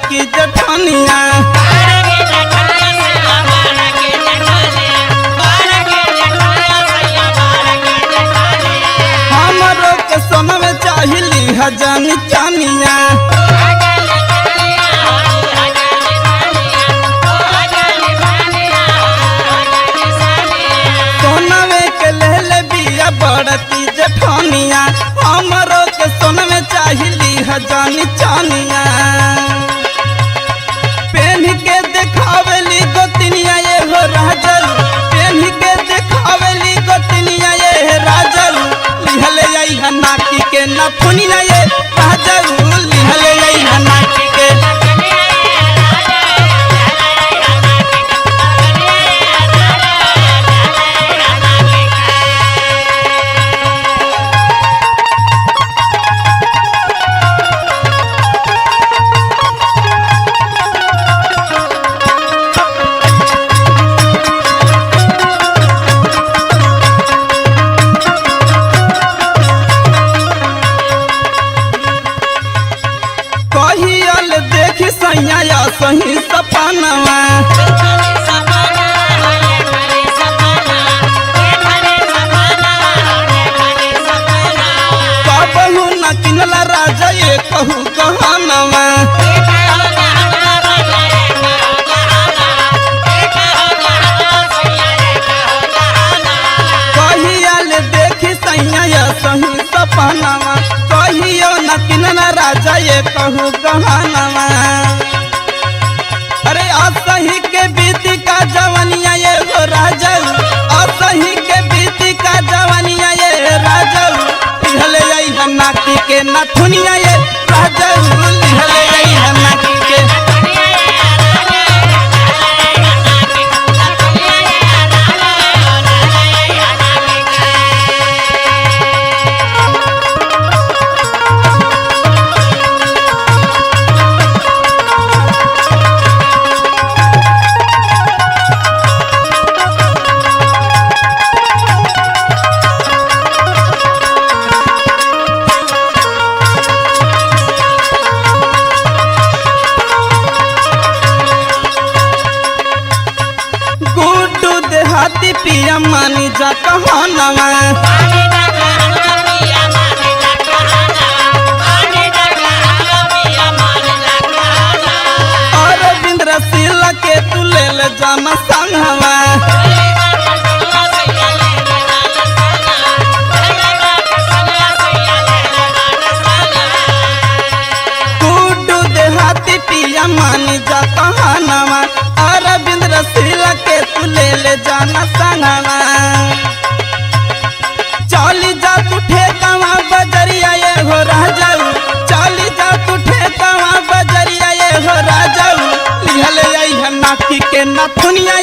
की जठानिया हमरो के सोना में चाहिली हजानी चानिया सोनवे के ले बिया बड़ती जठानिया हमरो के सोना में चाहिली हजानी चानिया पेन के देखावेली गोतिनिया ये हो राजल पेन के देखावेली गोतिनिया ये राजल लिहले आई नाकी के नथुनिया ये राजल लिहले आई नाकी के देखी सैया सही सपनवा कहू न किनला राजा ये कहू गहनवा कहियल देखी सैया सही सपनवा कहियो न किनला राजा ये कहू गहनवा अरे असही के बीती का जवनिया ये हो राजल असही के बीती का जवनिया ये राजल लिहले आई नाकी के नथुनिया ये राजल लिहले आई नाकी के हाथी पिया मानी जा कहनवा अरविंद रसीला के तू ले ले जाना संगवा गुड्डू देहाती पिया मानी जा कहनवा अरविंद रसीला के तू ले ले जाना संगवा चली जा तू ठेकावा बजरिया ये हो राजाऊ चली जा तू ठेकावा बजरिया ये हो राजाऊ लिहले आई नाकी के नथुनिया